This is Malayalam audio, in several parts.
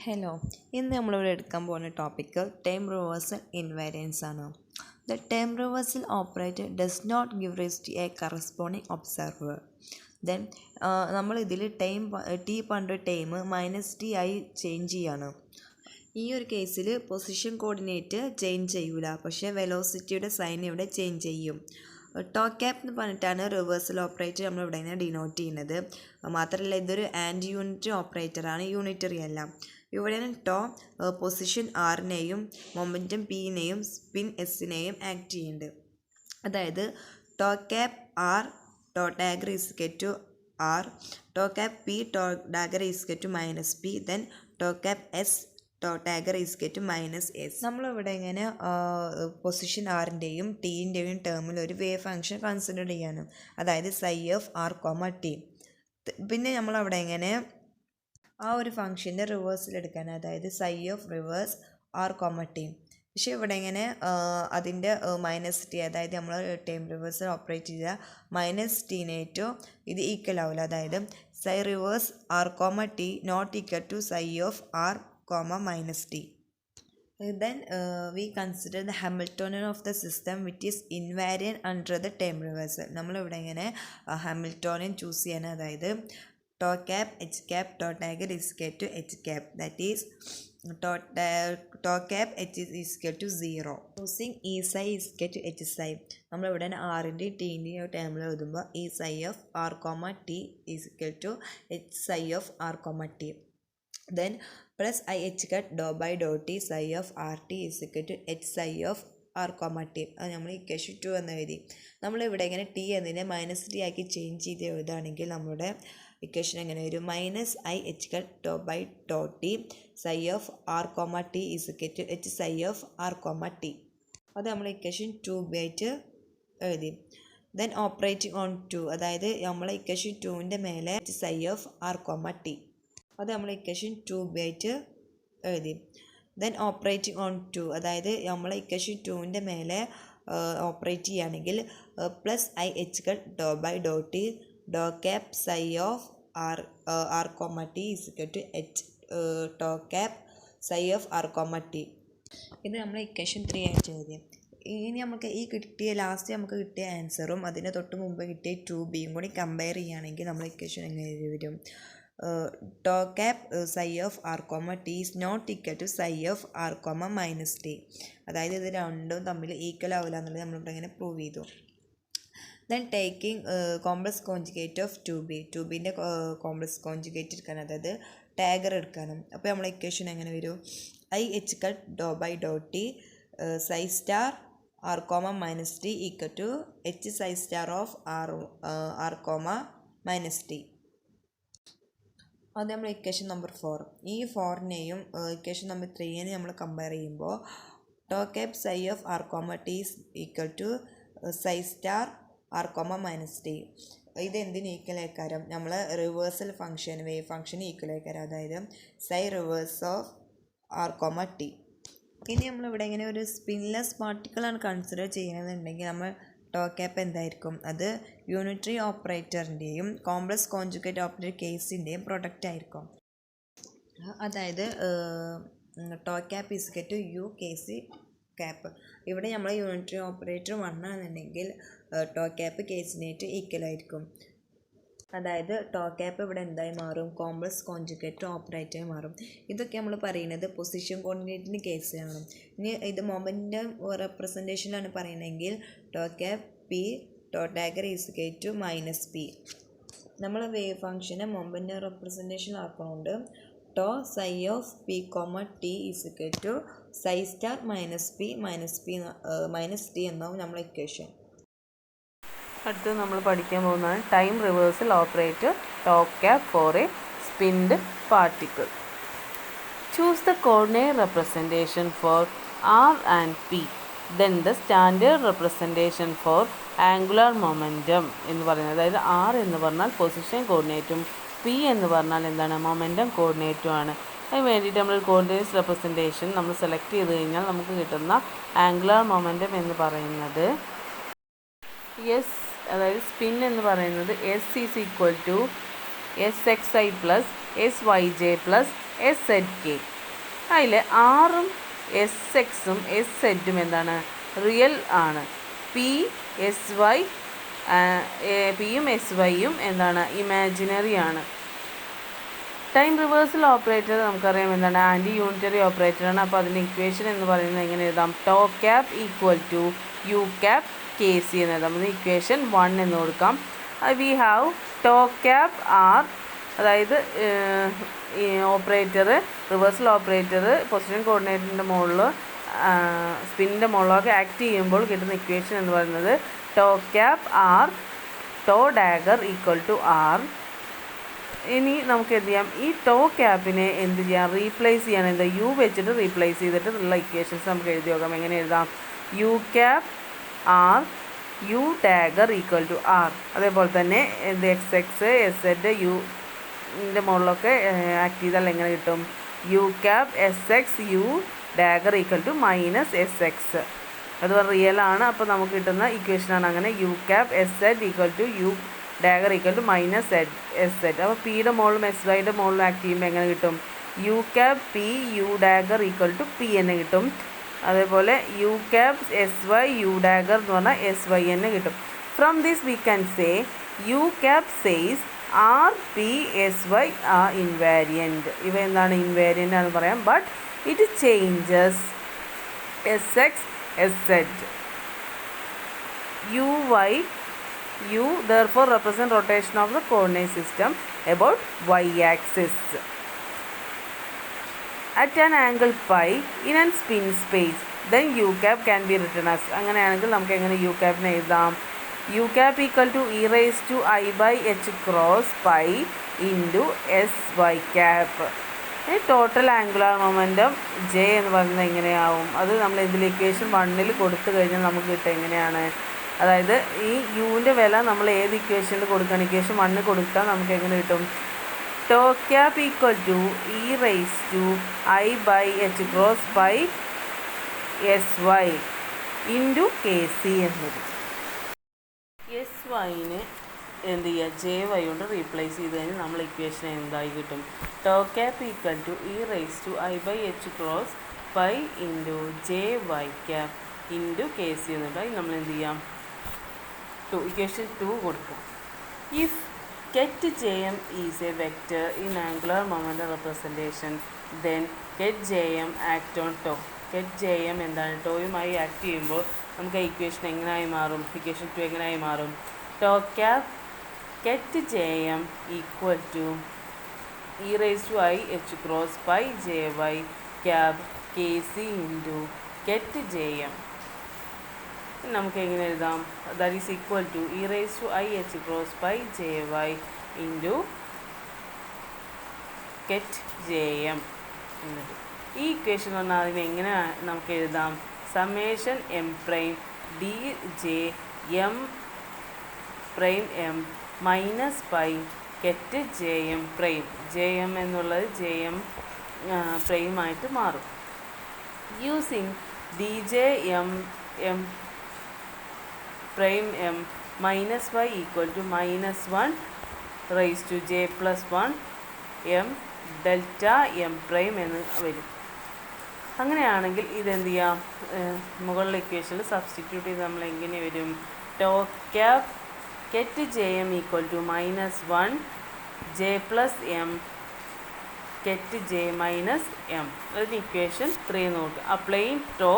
ഹലോ, ഇന്ന് നമ്മളിവിടെ എടുക്കാൻ പോകുന്ന ടോപ്പിക്ക് ടൈം റിവേഴ്സൽ ഇൻവാരിയൻസ് ആണ്. The time reversal operator does not give rise to a corresponding observer. Then നമ്മളിതിൽ ടി പണ്ട് ടൈം -t ആയി ചേഞ്ച് ചെയ്യാണ്. ഈ ഒരു കേസിൽ പൊസിഷൻ കോർഡിനേറ്റ് ചേഞ്ച് ചെയ്യൂല, പക്ഷേ വെലോസിറ്റിയുടെ സൈൻ ഇവിടെ ചേഞ്ച് ചെയ്യും. ടോ ക്യാപ് എന്ന് പറഞ്ഞിട്ടാണ് റിവേഴ്സൽ ഓപ്പറേറ്റർ നമ്മൾ ഇവിടെ ഇങ്ങനെ ഡിനോട്ട് ചെയ്യുന്നത്. മാത്രമല്ല ഇതൊരു ആൻറ്റി യൂണിറ്ററി ഓപ്പറേറ്ററാണ്, യൂണിറ്ററി അല്ല. ഇവിടെയാണ് ടോ പൊസിഷൻ ആറിനെയും മൊമെൻറ്റം പിന്നെയും സ്പിൻ എസിനെയും ആക്ട് ചെയ്യുന്നുണ്ട്. അതായത് tau cap R tau dagger ഈസ്കൽ to R, to cap P tau dagger ഈസ്കൽ to -p, then tau cap S tau dagger ഈസ്കൽ to -s. നമ്മളിവിടെ ഇങ്ങനെ പൊസിഷൻ ആറിൻ്റെയും ടീൻ്റെയും ടേമിൽ ഒരു വേവ് ഫംഗ്ഷൻ കൺസിഡർ ചെയ്യാണ്, അതായത് ψ(r, t). പിന്നെ നമ്മളവിടെ ഇങ്ങനെ ആ ഒരു ഫംഗ്ഷൻ്റെ റിവേഴ്സിൽ എടുക്കാൻ, അതായത് ψ(r, t). പക്ഷേ ഇവിടെ ഇങ്ങനെ അതിൻ്റെ -t, അതായത് നമ്മൾ ടൈം റിവേഴ്സൽ ഓപ്പറേറ്റ് ചെയ്ത -t ഇത് ഈക്വൽ ആവില്ല. അതായത് ψ reverse r, t not equal to ψ(r, -t). Then we consider the Hamiltonian of the system which is invariant under the time reversal. നമ്മളിവിടെ ഇങ്ങനെ ഹാമിൽട്ടോണിയൻ ചൂസ് ചെയ്യാൻ, അതായത് tau cap h cap tau dagger ഈസ്കൽ to h cap, that is tau cap h is equal to 0. Choosing E psi is equal to h psi. നമ്മളിവിടെ ആറിൻ്റെയും ടീൻ്റെയും ടേമിൽ എഴുതുമ്പോൾ E ψ(r, t ഈസ്കൽ to h ψ(r, t). Then plus IH cut dou by dou t ψ(r, t) is equal to h ψ(r, t). അത് നമ്മൾ ഇക്വേഷൻ 2 എന്ന് എഴുതി. നമ്മളിവിടെ ഇങ്ങനെ ടി എന്നതിനെ -t ആക്കി ചേഞ്ച് ചെയ്ത് എഴുതുകയാണെങ്കിൽ നമ്മുടെ ഇക്വേഷൻ എങ്ങനെ വരും? -IH cut dou by dou t ψ(r, t) is equal to h ψ(r, t). അത് നമ്മൾ ഇക്വേഷൻ 2 ആയിട്ട് എഴുതി. ദെൻ ഓപ്പറേറ്റിംഗ് ഓൺ 2, അതായത് നമ്മൾ ഇക്വേഷൻ 2ൻ്റെ മേലെ h ψ(r, t. അത് നമ്മൾ ഇക്വേഷൻ 2 ആയിട്ട് എഴുതി. ദെൻ ഓപ്പറേറ്റിംഗ് ഓൺ 2, അതായത് നമ്മൾ ഇക്വേഷൻ 2ൻ്റെ മേലെ ഓപ്പറേറ്റ് ചെയ്യുകയാണെങ്കിൽ plus IH cut dou by dou t tau cap ψ(r, t) is equal to h tau cap ψ(r, t). ഇത് നമ്മൾ ഇക്വേഷൻ 3 ആയിട്ട് എഴുതി. ഇനി നമുക്ക് ലാസ്റ്റ് നമുക്ക് കിട്ടിയ ആൻസറും അതിന് തൊട്ട് മുമ്പ് കിട്ടിയ 2bയും കൂടി കമ്പയർ ചെയ്യുകയാണെങ്കിൽ നമ്മൾ ഇക്വേഷൻ എങ്ങനെ എഴുതി വരും? Tau cap ψ(r, t) is not equal to ψ(r, -t). അതായത് ഇത് രണ്ടും തമ്മിൽ ഈക്വൽ ആവില്ല എന്നുള്ളത് നമ്മളിവിടെ ഇങ്ങനെ പ്രൂവ് ചെയ്തു. Then taking complex conjugate of 2bൻ്റെ കോംപ്ലക്സ് കോൺജുഗേറ്റ് എടുക്കാനും, അതായത് ടാഗർ എടുക്കാനും. അപ്പോൾ നമ്മളെ ഇക്വേഷൻ എങ്ങനെ വരും? IH cut dou by dou t ψ(r, -t) equal to h ψ(r, -t). അത് നമ്മൾ ഇക്വേഷൻ നമ്പർ 4. ഈ 4നെയും ഇക്വേഷൻ നമ്പർ 3നെയും നമ്മൾ കമ്പയർ ചെയ്യുമ്പോൾ tau cap ψ(r, t) is equal to ψ(r, -t). ഇത് എന്തിന് ഈക്വൽ ആയിക്കാരം? നമ്മൾ reversal function, wave function equal ആയിക്കാരം, അതായത് ψ റിവേഴ്സ് ഓഫ് r, t. ഇനി നമ്മളിവിടെ ഇങ്ങനെ ഒരു സ്പിൻലെസ് പാർട്ടിക്കിളാണ് കൺസിഡർ ചെയ്യുന്നതെന്നുണ്ടെങ്കിൽ നമ്മൾ ടോ ക്യാപ്പ് എന്തായിരിക്കും? അത് യൂണിറ്ററി ഓപ്പറേറ്ററിൻ്റെയും കോംപ്ലക്സ് കോൺജുഗേറ്റ് ഓപ്പറേറ്റർ കേസിൻ്റെയും പ്രൊഡക്റ്റ് ആയിരിക്കും. അതായത് tau cap equal to U K C cap. ഇവിടെ നമ്മൾ യൂണിറ്ററി ഓപ്പറേറ്റർ 1 ആണെന്നുണ്ടെങ്കിൽ ടോ ക്യാപ്പ് കേസിനായിട്ട് ഈക്വൽ ആയിരിക്കും. അതായത് ടോ ക്യാപ്പ് ഇവിടെ എന്തായി മാറും? കോംപ്ലക്സ് കോൺജുഗേറ്റ് ഓപ്പറേറ്ററായി മാറും. ഇതൊക്കെ നമ്മൾ പറയുന്നത് പൊസിഷൻ കോർഡിനേറ്റിൻ്റെ കേസാണ്. ഇനി ഇത് മൊമെൻറ്റം റെപ്രസെൻറ്റേഷനിലാണ് പറയുന്നതെങ്കിൽ tau cap P tau dagger ഈസ്കൽ to -p. നമ്മൾ വേവ് ഫംഗ്ഷനെ മൊമെൻറ്റം റെപ്രസെൻറ്റേഷൻ ആക്കുന്നുണ്ട് tau ψ(p, t) ഈസ്കൽ to ψ* -p എന്നാവും നമ്മളെ ഇക്വേഷൻ. അടുത്ത് നമ്മൾ പഠിക്കാൻ പോകുന്നതാണ് time reversal operator tau cap for a spinned particle. Choose the coordinate representation for r and p, then the standard representation for angular momentum എന്ന് പറയുന്നത്, അതായത് r എന്ന് പറഞ്ഞാൽ പൊസിഷൻ കോർഡിനേറ്റും p എന്ന് പറഞ്ഞാൽ എന്താണ്? മൊമെൻറ്റം കോർഡിനേറ്റും ആണ്. അതിന് വേണ്ടിയിട്ട് നമ്മൾ കോർഡിനേറ്റ്സ് റെപ്രസെൻറ്റേഷൻ നമ്മൾ സെലക്ട് ചെയ്ത് കഴിഞ്ഞാൽ നമുക്ക് കിട്ടുന്ന ആംഗുലാർ മൊമെൻറ്റം എന്ന് പറയുന്നത് s, അതായത് സ്പിൻ എന്ന് പറയുന്നത് s is equal to sxi plus syj plus S Z K. അതിൽ ആറും എസ് എക്സും എസ് സെഡും എന്താണ്, റിയൽ ആണ്. പി എസ് വൈ പിയും എസ് വൈയും എന്താണ്, ഇമാജിനറി ആണ്. ടൈം റിവേഴ്സൽ ഓപ്പറേറ്റർ നമുക്കറിയാം എന്താണ്, ആൻറ്റി യൂണിറ്ററി ഓപ്പറേറ്ററാണ്. അപ്പോൾ അതിൻ്റെ ഇക്വേഷൻ എന്ന് പറയുന്നത് എങ്ങനെ എഴുതാം, tau cap equal to U cap K C എന്ന് എഴുതാം. അത് ഇക്വേഷൻ 1 എന്ന് കൊടുക്കാം. We have tau cap R, അതായത് ഓപ്പറേറ്റർ, റിവേഴ്സൽ ഓപ്പറേറ്റർ പൊസിഷൻ കോർഡിനേറ്ററിൻ്റെ മുകളിൽ സ്പിന്നിൻ്റെ മുകളിലൊക്കെ ആക്ട് ചെയ്യുമ്പോൾ കിട്ടുന്ന ഇക്വേഷൻ എന്ന് പറയുന്നത് tau cap R tau dagger equal to R. ഇനി നമുക്ക് എന്ത് ചെയ്യാം, ഈ ടോ ക്യാപ്പിനെ എന്ത് ചെയ്യാം, റീപ്ലേസ് ചെയ്യാൻ എന്താ, യു വെച്ചിട്ട് റീപ്ലേസ് ചെയ്തിട്ട് ഉള്ള ഇക്വേഷൻസ് നമുക്ക് എഴുതി നോക്കാം. എങ്ങനെ എഴുതാം, U cap R U dagger equal to R. അതേപോലെ തന്നെ എന്ത് എക്സ് എക്സ് എസ് സെഡ് യുൻ്റെ മുകളിലൊക്കെ ആക്ട് ചെയ്താൽ എങ്ങനെ കിട്ടും, U cap S X U dagger equal to minus S X. അത് റിയൽ ആണ്. അപ്പോൾ നമുക്ക് കിട്ടുന്ന ഇക്വേഷനാണ് അങ്ങനെ, U cap S Z equal to U dagger equal to minus S Z. അപ്പോൾ പിയുടെ മുകളിലും എസ് വൈയുടെ മുകളിലും ആക്ട് ചെയ്യുമ്പോൾ എങ്ങനെ കിട്ടും, U cap P U dagger equal to P എന്ന് കിട്ടും. അതേപോലെ U cap S Y U dagger എന്ന് പറഞ്ഞാൽ എസ് വൈ എന്ന് കിട്ടും. From this we can say U cap says R P S Y are invariant. ഇവ എന്താണ്, ഇൻവാരിയൻ്റ് ആണെന്ന് പറയാം. But it changes S X S Z U Y U therefore represent rotation of the coordinate system about y-axis at an angle pi in a spin space. Then u cap can be written as, അങ്ങനെയാണെങ്കിൽ നമുക്ക് എങ്ങനെ u capനെ എഴുതാം, u cap equal to e raised to I by h cross pi into s y cap. Total angular momentum J എന്ന് പറയുന്നത് എങ്ങനെയാവും, അത് നമ്മൾ ഇതിൽ ഇക്വേഷൻ 1 കൊടുത്തു കഴിഞ്ഞാൽ നമുക്ക് കിട്ടുക എങ്ങനെയാണ്, അതായത് ഈ യുവിൻ്റെ വില നമ്മൾ ഏത് ഇക്വേഷനിൽ കൊടുക്കണം, ഇക്വേഷൻ 1 കൊടുത്താൽ നമുക്ക് എങ്ങനെ കിട്ടും, tau cap equal to E raise to I by H cross pi S Y into K C എന്നത്. എസ് വൈന് എന്ത് ചെയ്യുക, ജെ വൈ കൊണ്ട് റീപ്ലേസ് ചെയ്ത് കഴിഞ്ഞാൽ നമ്മൾ ഇക്വേഷൻ എന്തായി കിട്ടും, tau cap equal to E raise to I by H cross pi into J Y cap into K C എന്നുണ്ടായി. നമ്മൾ എന്ത് ചെയ്യാം, ഇക്വേഷൻ 2 കൊടുക്കാം. If ket J M is a vector in angular momentum representation then ket J M act on tau. Ket J M എന്താണ്, ടോയുമായി ആക്ട് ചെയ്യുമ്പോൾ നമുക്ക് ഇക്വേഷൻ എങ്ങനെയായി മാറും, ഇക്വേഷൻ 2 എങ്ങനെയായി മാറും, tau cap ket J M equal to E raise to I H cross pi J Y cap K C into ket J M. നമുക്ക് എങ്ങനെ എഴുതാം, that is equal to E raise to I H cross pi J Y into ket J M എന്നത്. ഈ ഇക്വേഷൻ പറഞ്ഞാൽ അതിനെ എങ്ങനെ നമുക്ക് എഴുതാം, summation M prime D J M prime M minus pi ket J M prime. J M എന്നുള്ളത് ജെ എം പ്രൈമായിട്ട് മാറും. Using D J M M prime M minus Y equal to -1 raise to J plus 1 M delta M prime എന്ന് വരും. അങ്ങനെയാണെങ്കിൽ ഇതെന്ത് ചെയ്യാം, മുകളിലെ ഇക്വേഷനിൽ സബ്സ്റ്റിറ്റ്യൂട്ട് ചെയ്ത് നമ്മൾ എങ്ങനെ വരും, tau cap ket J M equal to -1 J plus M ket J minus M. അതിന് ഇക്വേഷൻ 3 നോക്കുക. Applying tau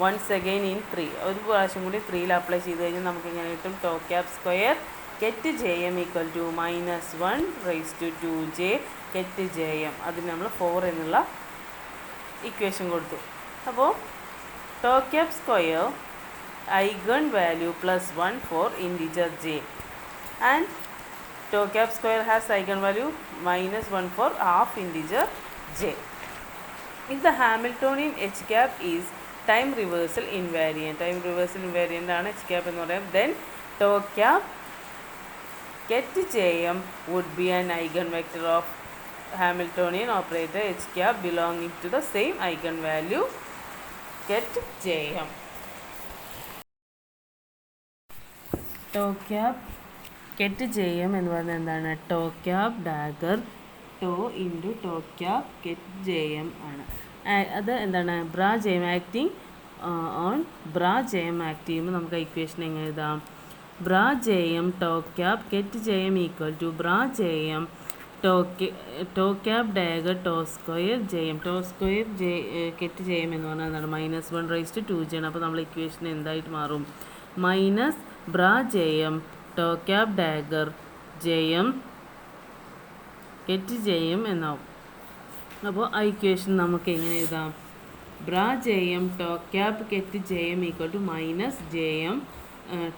once again in 3, ഒരു പ്രാവശ്യം കൂടി 3 അപ്ലൈ ചെയ്ത് കഴിഞ്ഞാൽ നമുക്ക് എങ്ങനെ കിട്ടും, tau cap square ket J M equal to -1 raise to 2j ket J M. അതിന് നമ്മൾ 4 എന്നുള്ള ഇക്വേഷൻ കൊടുത്തു. അപ്പോൾ tau cap square eigen value +1 for integer j and tau cap square has eigen value -1 for half integer j. If the Hamiltonian h cap is time reversal invariant, time reversal invariant ആണ് h cap എന്ന് പറയാം, then tau cap ket jm would be an eigenvector of Hamiltonian operator h cap belonging to the same eigenvalue ket jm. tau cap ket jm എന്ന് പറയുന്നത് എന്താണ്, tau cap dagger tau into to cap ket J M ആണ്. അത് എന്താണ് bra J M acting on bra J M act ചെയ്യുമ്പോൾ നമുക്ക് ഇക്വേഷൻ എങ്ങനെ എഴുതാം? Bra J M tau cap ket J M equal to bra J M tau cap dagger tau square J M. Tau square ket J M എന്ന് പറഞ്ഞാൽ എന്താണ് -1/2 ആണ്. അപ്പോൾ നമ്മൾ ഇക്വേഷൻ എന്തായിട്ട് മാറും? Minus bra J M tau cap dagger J M ket J M എന്നാവും. അപ്പോൾ ആ ഇക്വേഷൻ നമുക്ക് എങ്ങനെ എഴുതാം? Bra J M tau cap ket J M equal to minus J M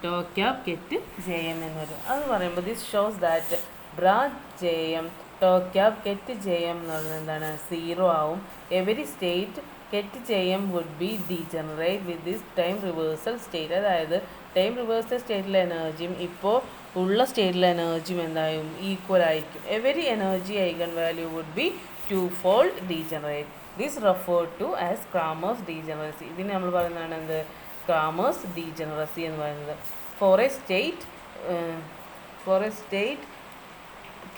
tau cap ket J M എന്ന് വരും. അത് പറയുമ്പോൾ this shows that bra J M tau cap ket J M എന്ന് പറയുന്നത് എന്താണ്? 0 ആവും. Every state ket J M would be degenerate with this time reversal state. അതായത് ടൈം റിവേഴ്സൽ സ്റ്റേറ്റിലെ എനർജിയും ഇപ്പോൾ ഉള്ള സ്റ്റേറ്റിലെ എനർജിയും എന്തായും ഈക്വൽ ആയിരിക്കും. Every energy eigen value would be 2-fold degenerate. This referred to as Kramers degeneracy. ഇതിന് നമ്മൾ പറയുന്നതാണ് എന്ത്? ക്രാമേഴ്സ് ഡീജനറസി എന്ന് പറയുന്നത്. ഫോർ എ സ്റ്റേറ്റ്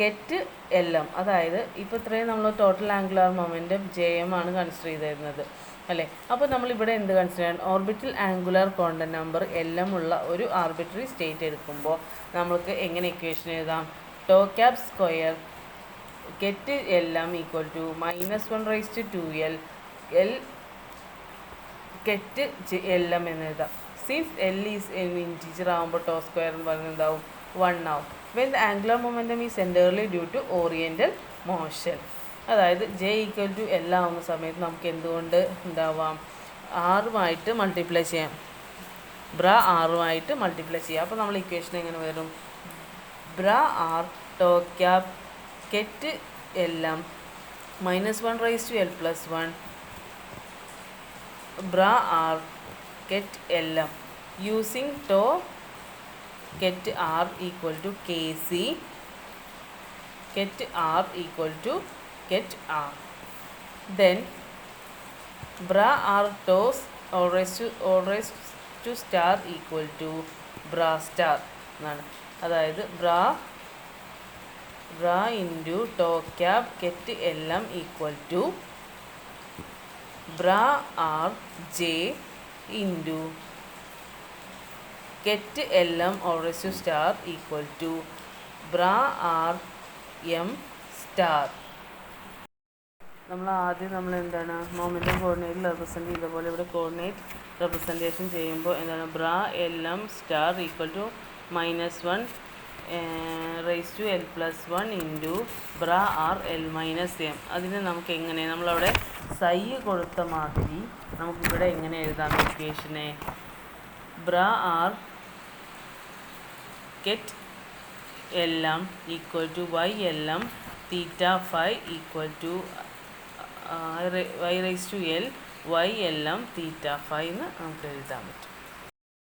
ഗെറ്റ് എല്ലാം, അതായത് ഇപ്പോൾ ഇത്രയും നമ്മൾ total angular momentum J M ആണ് കൺസിഡർ ചെയ്തിരുന്നത് അല്ലേ? അപ്പോൾ നമ്മളിവിടെ എന്ത് കൺസിഡർ ചെയ്യണം? ഓർബിറ്റൽ ആംഗുലാർ ക്വാണ്ടം നമ്പർ എല്ലാം ഉള്ള ഒരു ആർബിട്രറി സ്റ്റേറ്റ് എടുക്കുമ്പോൾ നമുക്ക് എങ്ങനെ ഇക്വേഷൻ എഴുതാം? ടോ ക്യാപ് സ്ക്വയർ ഗെറ്റ് എല്ലാം equal to -1/2l L ket എല്ലാം എന്ന് എഴുതാം. സിൻസ് എൽ ഈസ് ഇൻറ്റീജർ ആകുമ്പോൾ ടോ സ്ക്വയർ എന്ന് പറയുന്നത് എന്താവും? 1 ആവും. When the angular momentum is entirely due to oriental motion. അതായത് ജെ ഈക്വൽ ടു എല്ലാം ആവുന്ന സമയത്ത് നമുക്ക് എന്തുകൊണ്ട് ഉണ്ടാവാം? ആറുമായിട്ട് മൾട്ടിപ്ലൈ ചെയ്യാം. ബ്രാ ആറുമായിട്ട് മൾട്ടിപ്ലൈ ചെയ്യാം. അപ്പോൾ നമ്മൾ ഇക്വേഷൻ എങ്ങനെ വരും? Bra R to cap get എല്ലാം -1/l+1 ബ്രാ ആർ ഗെറ്റ് എല്ലാം using to get R equal to K C get R equal to get R. Then bra R toes always to star equal to bra star എന്നാണ്. അതായത് bra into to cap get എല്ലാം equal to bra R J into get എല്ലാം always to star equal to bra R M star. നമ്മൾ എന്താണ് മൊമെൻറ്റം കോർഡിനേറ്റിൽ റെപ്രസെൻറ്റ് ചെയ്ത പോലെ ഇവിടെ കോർഡിനേറ്റ് റെപ്രസെൻറ്റേഷൻ ചെയ്യുമ്പോൾ എന്താണ്? ബ്രാ എല്ലാം star equal to -1/l+1 into bra R L minus M. അതിന് നമുക്ക് എങ്ങനെ നമ്മളവിടെ സൈ കൊടുത്ത മാതിരി നമുക്കിവിടെ എങ്ങനെ എഴുതാം ഇക്വേഷനെ? ബ്രാ ആർ ഗെറ്റ് എല്ലാം ഈക്വൽ ടു വൈ എല്ലാം theta phi equal to y⁻l y എല്ലാം തീറ്റ ഫൈ എന്ന് നമുക്ക് എഴുതാൻ പറ്റും.